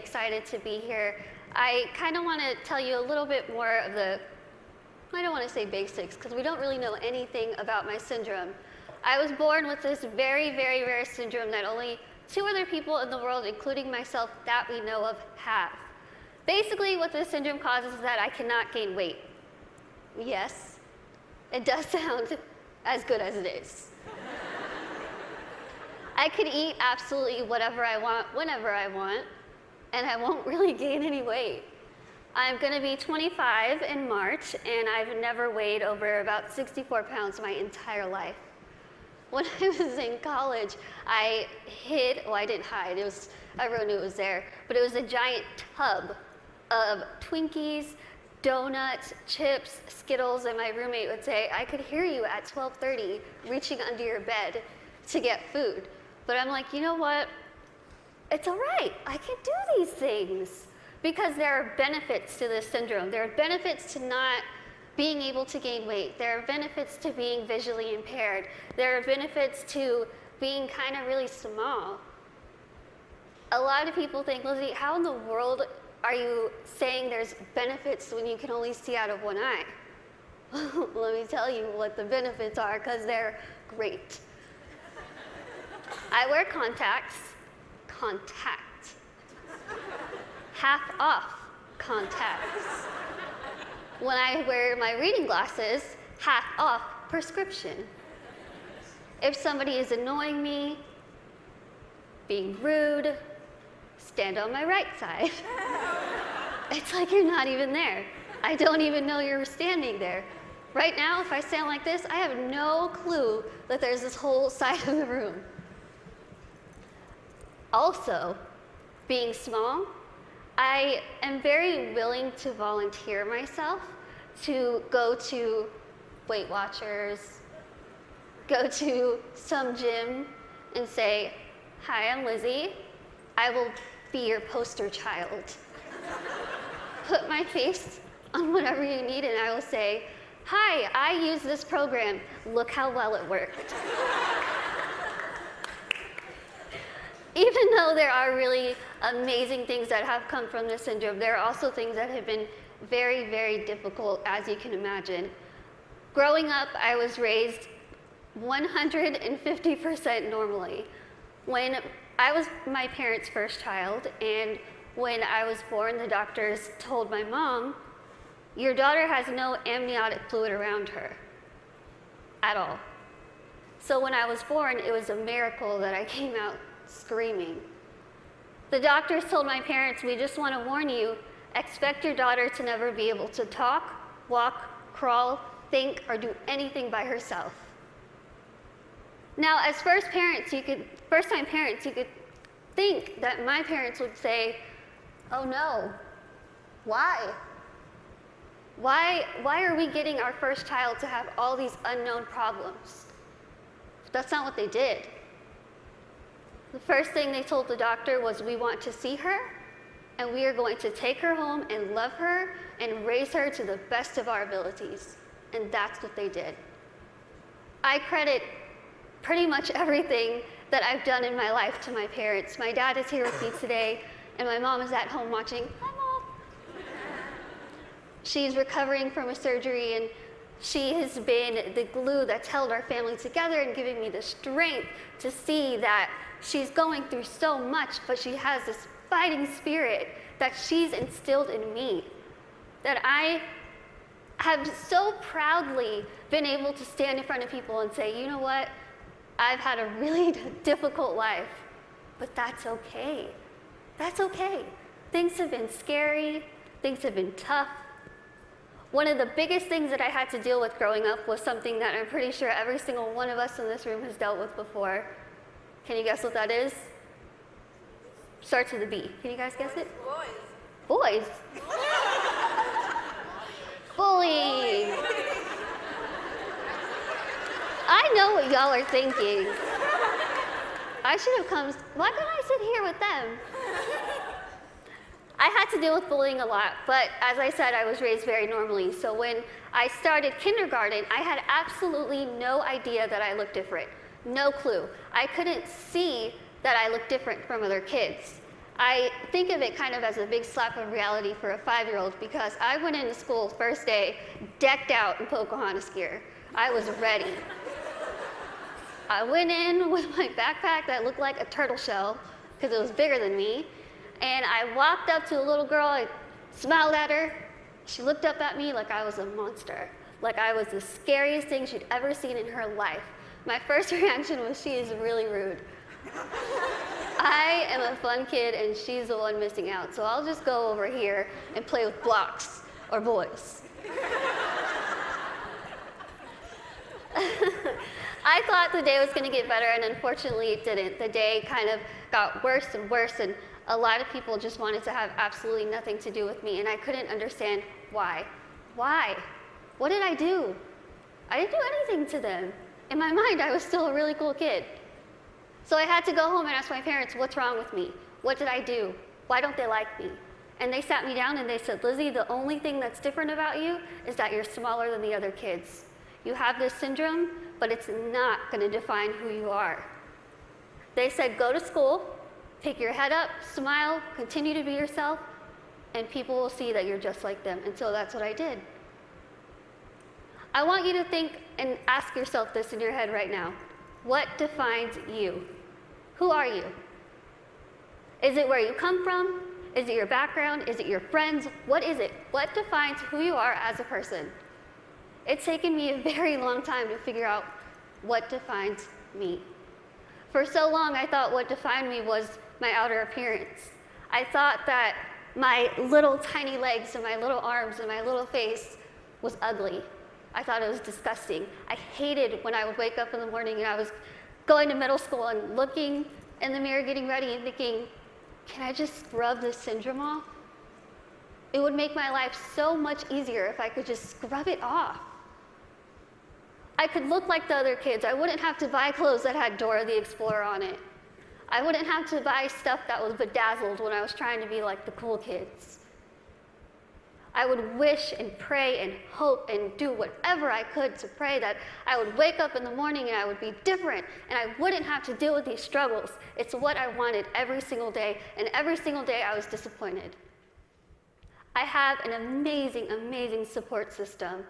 excited to be here. I kind of want to tell you a little bit more of the, I don't want to say basics, because we don't really know anything about my syndrome. I was born with this very, very rare syndrome that only 2 other people in the world, including myself, that we know of, have. Basically, what this syndrome causes is that I cannot gain weight. Yes, it does sound as good as it is. I could eat absolutely whatever I want, whenever I want, and I won't really gain any weight. I'm going to be 25 in March, and I've never weighed over about 64 pounds my entire life. When I was in college, I hid, well, I didn't hide, everyone knew it was there, but it was a giant tub of Twinkies, donuts, chips, Skittles, and my roommate would say, I could hear you at 12:30 reaching under your bed to get food. But I'm like, you know what? It's all right. I can do these things because there are benefits to this syndrome. There are benefits to not being able to gain weight. There are benefits to being visually impaired. There are benefits to being kind of really small. A lot of people think, Lizzie, how in the world are you saying there's benefits when you can only see out of one eye? Let me tell you what the benefits are, because they're great. I wear contacts, half off contacts. When I wear my reading glasses, half off prescription. If somebody is annoying me, being rude, stand on my right side. It's like you're not even there. I don't even know you're standing there. Right now, if I stand like this, I have no clue that there's this whole side of the room. Also, being small, I am very willing to volunteer myself to go to Weight Watchers, go to some gym and say, hi, I'm Lizzie. I will be your poster child. Put my face on whatever you need and I will say, hi, I use this program. Look how well it worked. Even though there are really amazing things that have come from this syndrome, there are also things that have been very, very difficult, as you can imagine. Growing up, I was raised 150% normally. When I was my parents' first child, and when I was born, the doctors told my mom, your daughter has no amniotic fluid around her at all. So when I was born, it was a miracle that I came out screaming. The doctors told my parents, we just want to warn you, expect your daughter to never be able to talk, walk, crawl, think, or do anything by herself. Now, as first-time parents, you could think that my parents would say, oh no, why? Why are we getting our first child to have all these unknown problems? But that's not what they did. The first thing they told the doctor was, we want to see her, and we are going to take her home and love her and raise her to the best of our abilities. And that's what they did. I credit pretty much everything that I've done in my life to my parents. My dad is here with me today, and my mom is at home watching. Hi, Mom. She's recovering from a surgery, and she has been the glue that's held our family together and giving me the strength to see that she's going through so much, but she has this fighting spirit that she's instilled in me, that I have so proudly been able to stand in front of people and say, you know what, I've had a really difficult life, but that's okay. That's okay. Things have been scary, things have been tough. One of the biggest things that I had to deal with growing up was something that I'm pretty sure every single one of us in this room has dealt with before. Can you guess what that is? Starts with a B. Can you guys guess it? Boys. Bullying. I know what y'all are thinking. I should have come, why couldn't I sit here with them? I had to deal with bullying a lot, but as I said, I was raised very normally. So when I started kindergarten, I had absolutely no idea that I looked different. No clue. I couldn't see that I looked different from other kids. I think of it kind of as a big slap of reality for a 5-year-old because I went into school first day decked out in Pocahontas gear. I was ready. I went in with my backpack that looked like a turtle shell because it was bigger than me, and I walked up to a little girl, I smiled at her. She looked up at me like I was a monster, like I was the scariest thing she'd ever seen in her life. My first reaction was, she is really rude. I am a fun kid and she's the one missing out, so I'll just go over here and play with blocks or boys. I thought the day was going to get better, and unfortunately it didn't. The day kind of got worse and worse, and a lot of people just wanted to have absolutely nothing to do with me, and I couldn't understand why. Why? What did I do? I didn't do anything to them. In my mind, I was still a really cool kid. So I had to go home and ask my parents, what's wrong with me? What did I do? Why don't they like me? And they sat me down and they said, Lizzie, the only thing that's different about you is that you're smaller than the other kids. You have this syndrome, but it's not going to define who you are. They said, go to school, pick your head up, smile, continue to be yourself, and people will see that you're just like them. And so that's what I did. I want you to think and ask yourself this in your head right now. What defines you? Who are you? Is it where you come from? Is it your background? Is it your friends? What is it? What defines who you are as a person? It's taken me a very long time to figure out what defines me. For so long, I thought what defined me was my outer appearance. I thought that my little tiny legs and my little arms and my little face was ugly. I thought it was disgusting. I hated when I would wake up in the morning and I was going to middle school and looking in the mirror, getting ready and thinking, can I just scrub this syndrome off? It would make my life so much easier if I could just scrub it off. I could look like the other kids. I wouldn't have to buy clothes that had Dora the Explorer on it. I wouldn't have to buy stuff that was bedazzled when I was trying to be like the cool kids. I would wish and pray and hope and do whatever I could to pray that I would wake up in the morning and I would be different and I wouldn't have to deal with these struggles. It's what I wanted every single day, and every single day I was disappointed. I have an amazing, amazing support system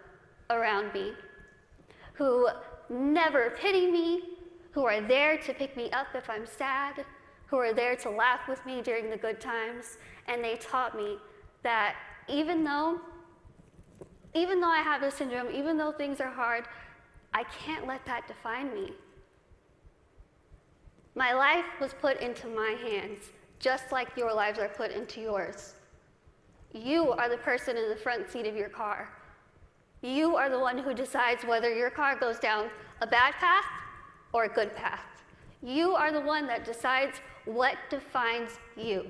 around me who never pity me, who are there to pick me up if I'm sad, who are there to laugh with me during the good times, and they taught me that even though I have this syndrome, even though things are hard, I can't let that define me. My life was put into my hands, just like your lives are put into yours. You are the person in the front seat of your car. You are the one who decides whether your car goes down a bad path or a good path. You are the one that decides what defines you.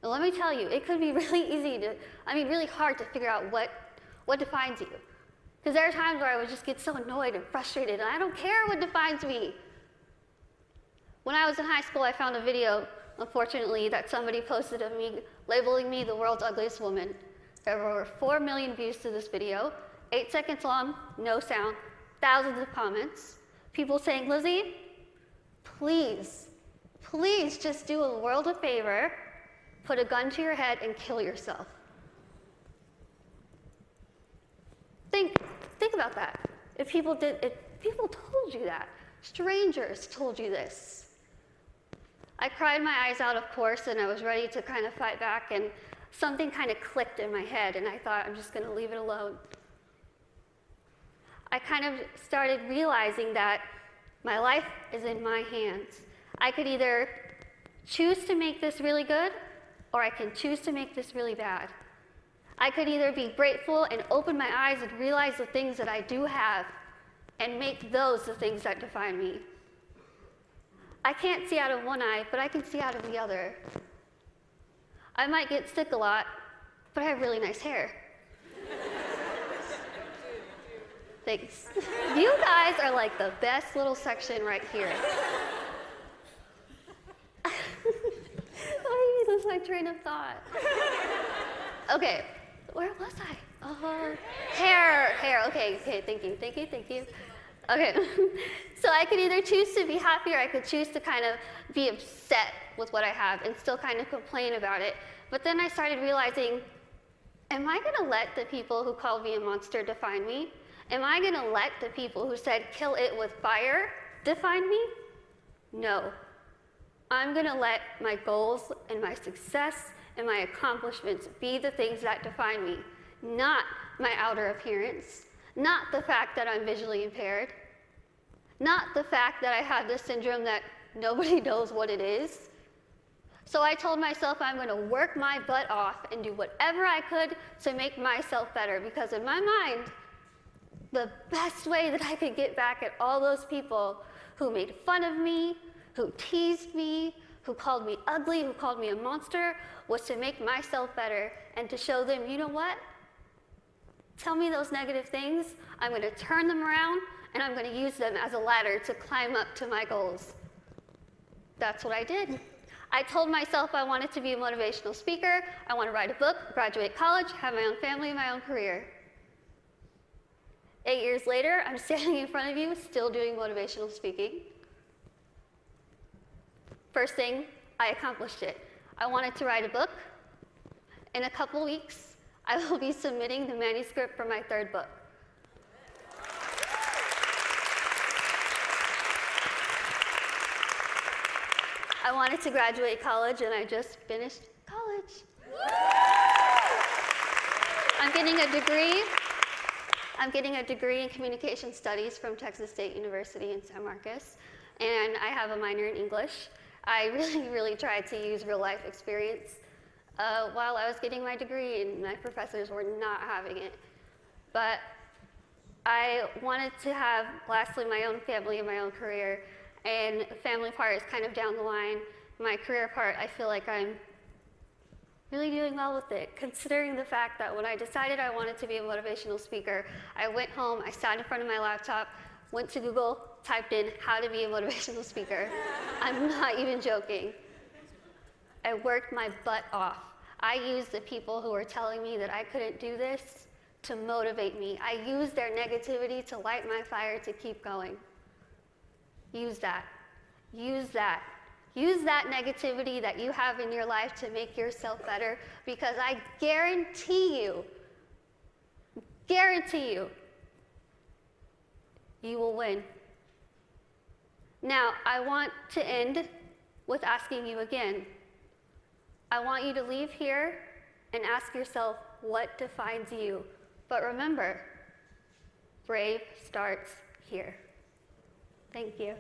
Now, let me tell you, it could be really hard to figure out what defines you. Because there are times where I would just get so annoyed and frustrated, and I don't care what defines me. When I was in high school, I found a video, unfortunately, that somebody posted of me, labeling me the world's ugliest woman. There were over 4 million views to this video, 8 seconds long, no sound, thousands of comments. People saying, Lizzie, please just do a world a favor, put a gun to your head and kill yourself. Think about that. If people told you that, strangers told you this. I cried my eyes out, of course, and I was ready to kind of fight back, and something kind of clicked in my head, and I thought, I'm just going to leave it alone. I kind of started realizing that my life is in my hands. I could either choose to make this really good, or I can choose to make this really bad. I could either be grateful and open my eyes and realize the things that I do have and make those the things that define me. I can't see out of one eye, but I can see out of the other. I might get sick a lot, but I have really nice hair. Thanks. You guys are like the best little section right here. I lose my train of thought. Okay, where was I? Hair. Okay, thank you. Okay, so I could either choose to be happy or I could choose to kind of be upset with what I have and still kind of complain about it. But then I started realizing, am I gonna let the people who called me a monster define me? Am I gonna let the people who said kill it with fire define me? No. I'm gonna let my goals and my success and my accomplishments be the things that define me, not my outer appearance, not the fact that I'm visually impaired, not the fact that I have this syndrome that nobody knows what it is. So I told myself I'm going to work my butt off and do whatever I could to make myself better, because in my mind, the best way that I could get back at all those people who made fun of me, who teased me, who called me ugly, who called me a monster, was to make myself better and to show them, you know what? Tell me those negative things, I'm going to turn them around and I'm going to use them as a ladder to climb up to my goals. That's what I did. I told myself I wanted to be a motivational speaker, I want to write a book, graduate college, have my own family, my own career. 8 years later, I'm standing in front of you, still doing motivational speaking. First thing, I accomplished it. I wanted to write a book. In a couple weeks, I will be submitting the manuscript for my 3rd book. I wanted to graduate college, and I just finished college. I'm getting a degree. I'm getting a degree in communication studies from Texas State University in San Marcos, and I have a minor in English. I really tried to use real life experience while I was getting my degree, and my professors were not having it. But I wanted to have, lastly, my own family and my own career, and the family part is kind of down the line. My career part, I feel like I'm really doing well with it, considering the fact that when I decided I wanted to be a motivational speaker, I went home, I sat in front of my laptop, went to Google, typed in how to be a motivational speaker. I'm not even joking. I worked my butt off. I used the people who were telling me that I couldn't do this to motivate me. I used their negativity to light my fire to keep going. Use that. Use that. Use that negativity that you have in your life to make yourself better, because I guarantee you, you will win. Now, I want to end with asking you again. I want you to leave here and ask yourself what defines you. But remember, brave starts here. Thank you.